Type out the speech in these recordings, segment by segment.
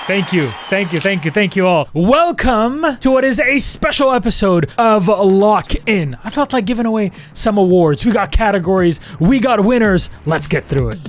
Thank you all. Welcome to what is a special episode of Lock In. I felt like giving away some awards. We got categories, we got winners. Let's get through it.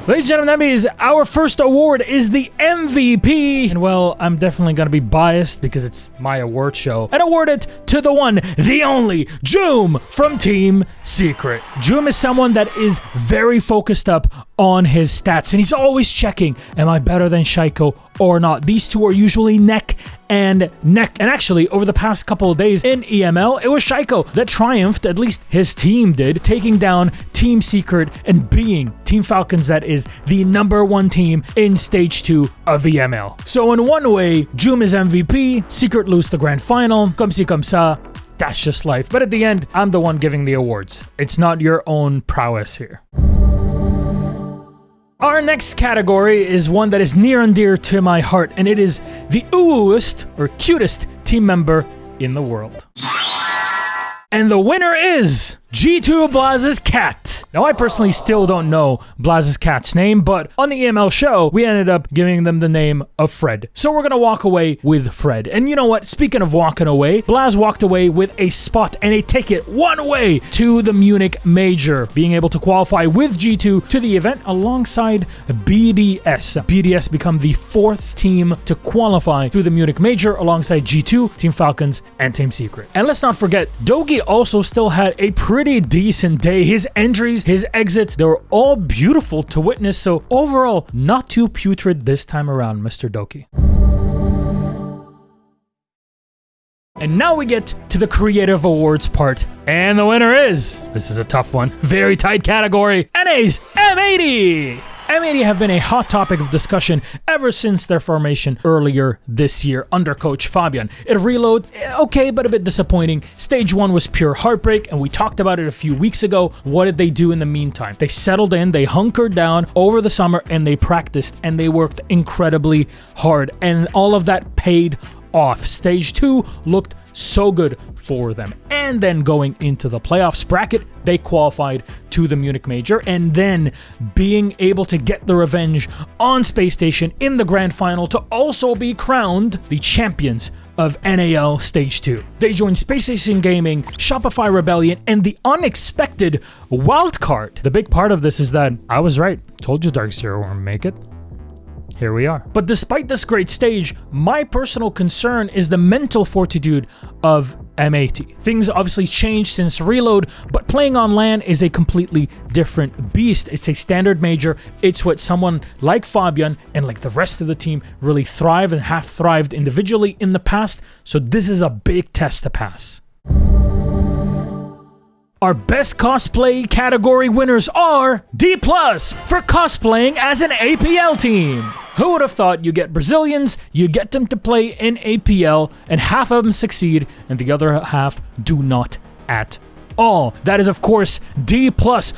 Ladies and gentlemen, that means our first award is the MVP. And well, I'm definitely going to be biased because it's my award show. And award it to the one, the only, Joom from Team Secret. Joom is someone that is very focused up on his stats. And he's always checking, am I better than Shaiko or not? These two are usually neck and neck. And actually, over the past couple of days in EML, it was Shaiko that triumphed, at least his team did, taking down Team Secret and being Team Falcons, that is the #1 team in Stage 2 of EML. So in one way, Joom is MVP, Secret lose the grand final, comme ci comme ça, that's just life. But at the end, I'm the one giving the awards. It's not your own prowess here. Our next category is one that is near and dear to my heart, and it is the uWuest, or cutest, team member in the world. And the winner is G2 Blaz's cat. Now, I personally still don't know Blaz's cat's name, but on the EML show, we ended up giving them the name of Fred. So we're gonna walk away with Fred. And you know what? Speaking of walking away, Blaz walked away with a spot and a ticket one way to the Munich Major, being able to qualify with G2 to the event alongside BDS. BDS become the 4th team to qualify to the Munich Major alongside G2, Team Falcons, and Team Secret. And let's not forget, Dogi also still had a pretty decent day. His entries, his exits, they were all beautiful to witness. So overall, not too putrid this time around, Mr. Doki. And now we get to the creative awards part. And the winner is, this is a tough one, very tight category, NA's M80! M80 have been a hot topic of discussion ever since their formation earlier this year under Coach Fabian. It reload, okay, but a bit disappointing. Stage 1 was pure heartbreak, and we talked about it a few weeks ago. What did they do in the meantime? They settled in, they hunkered down over the summer, and they practiced, and they worked incredibly hard, and all of that paid off. Stage 2 looked so good for them. And then going into the playoffs bracket, they qualified to the Munich Major, and then being able to get the revenge on Space Station in the grand final to also be crowned the champions of NAL Stage 2. They joined Space Station Gaming, Shopify Rebellion, and the unexpected wildcard. The big part of this is that I was right. Told you Dark Zero won't make it. Here we are. But despite this great stage, my personal concern is the mental fortitude of M80. Things obviously changed since Reload, but playing on LAN is a completely different beast. It's a standard major. It's what someone like Fabian and like the rest of the team really thrive and have thrived individually in the past. So this is a big test to pass. Our best cosplay category winners are D+ for cosplaying as an APL team. Who would have thought you get Brazilians, you get them to play in APL, and half of them succeed, and the other half do not at all. That is, of course, D+,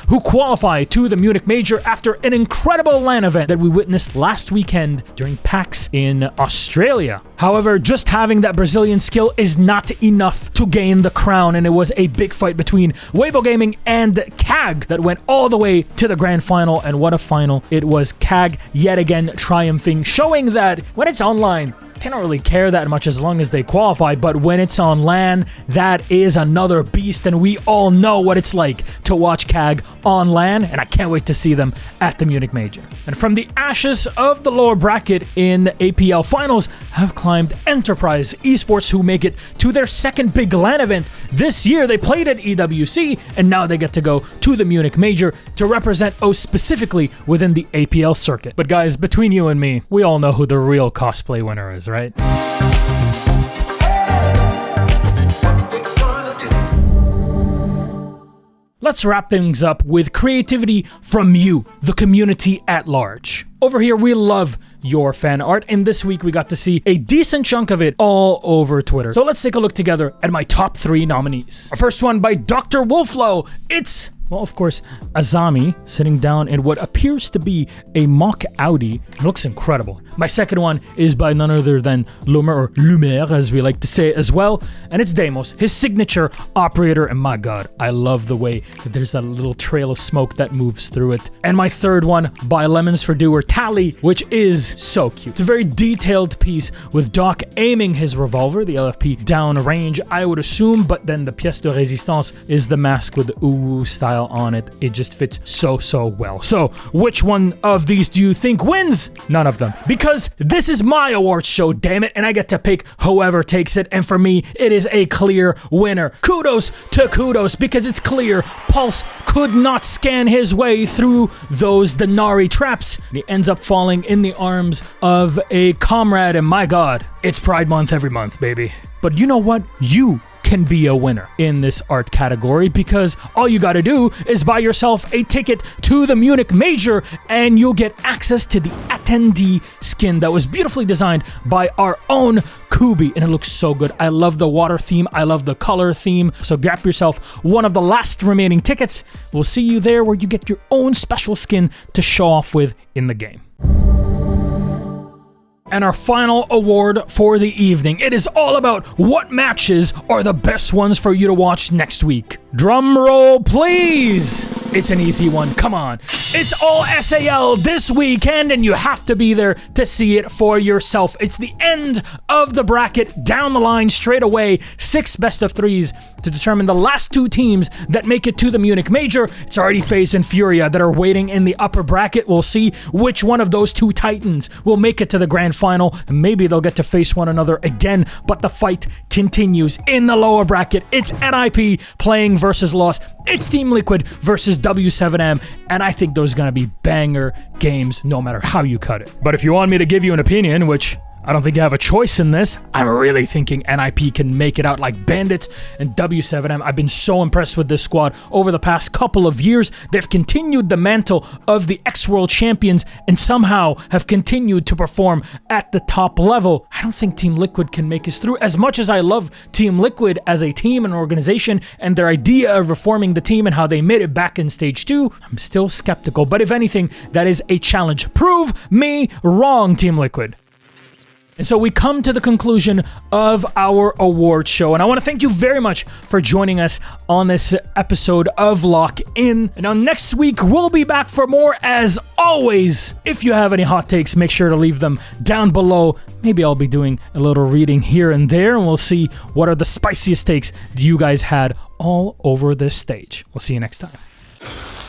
who qualify to the Munich Major after an incredible LAN event that we witnessed last weekend during PAX in Australia. However, just having that Brazilian skill is not enough to gain the crown, and it was a big fight between Weibo Gaming and CAG that went all the way to the grand final, and what a final. It was CAG yet again triumphing, showing that when it's online, they don't really care that much as long as they qualify, but when it's on LAN, that is another beast, and we all know what it's like to watch CAG on LAN, and I can't wait to see them at the Munich Major. And from the ashes of the lower bracket in the APL finals have climbed Enterprise Esports, who make it to their second big LAN event this year. They played at EWC, and now they get to go to the Munich Major to represent OS specifically within the APL circuit. But guys, between you and me, we all know who the real cosplay winner is, right? Let's wrap things up with creativity from you, the community at large. Over here, we love your fan art, and this week we got to see a decent chunk of it all over Twitter. So let's take a look together at my top 3 nominees. Our first one by Dr. Wolflow. It's Well, of course, Azami sitting down in what appears to be a mock Audi. It looks incredible. My second one is by none other than Lumer, or Lumer, as we like to say as well. And it's Deimos, his signature operator. And my God, I love the way that there's that little trail of smoke that moves through it. And my third one by Lemons for Dew, or Tally, which is so cute. It's a very detailed piece with Doc aiming his revolver, the LFP, down range, I would assume, but then the pièce de résistance is the mask with the uwu style on it. It just fits so well. So, which one of these do you think wins? None of them. Because this is my awards show, damn it, and I get to pick whoever takes it, and for me, it is a clear winner. Kudos to Kudos, because it's clear Pulse could not scan his way through those Denari traps. He ends up falling in the arms of a comrade, and my God, it's Pride Month every month, baby. But you know what? You can be a winner in this art category, because all you gotta do is buy yourself a ticket to the Munich Major and you'll get access to the attendee skin that was beautifully designed by our own Kubi, and it looks so good. I love the water theme. I love the color theme. So grab yourself one of the last remaining tickets. We'll see you there, where you get your own special skin to show off with in the game. And our final award for the evening. It is all about what matches are the best ones for you to watch next week. Drum roll, please. It's an easy one. Come on. It's all SAL this weekend, and you have to be there to see it for yourself. It's the end of the bracket, down the line, straight away. 6 best of 3s to determine the last 2 teams that make it to the Munich Major. It's already FaZe and Furia that are waiting in the upper bracket. We'll see which one of those 2 titans will make it to the grand final, and maybe they'll get to face one another again, but the fight continues in the lower bracket. It's NIP playing versus Lost. It's Team Liquid versus W7M, and I think those are going to be banger games no matter how you cut it. But if you want me to give you an opinion, which I don't think you have a choice in this, I'm really thinking NIP can make it out like bandits, and W7M, I've been so impressed with this squad over the past couple of years. They've continued the mantle of the X-World champions and somehow have continued to perform at the top level. I don't think Team Liquid can make us through. As much as I love Team Liquid as a team and organization and their idea of reforming the team and how they made it back in Stage 2, I'm still skeptical. But if anything, that is a challenge. Prove me wrong, Team Liquid. And so we come to the conclusion of our award show, and I want to thank you very much for joining us on this episode of Lock In. And now next week, we'll be back for more as always. If you have any hot takes, make sure to leave them down below. Maybe I'll be doing a little reading here and there, and we'll see what are the spiciest takes you guys had all over this stage. We'll see you next time.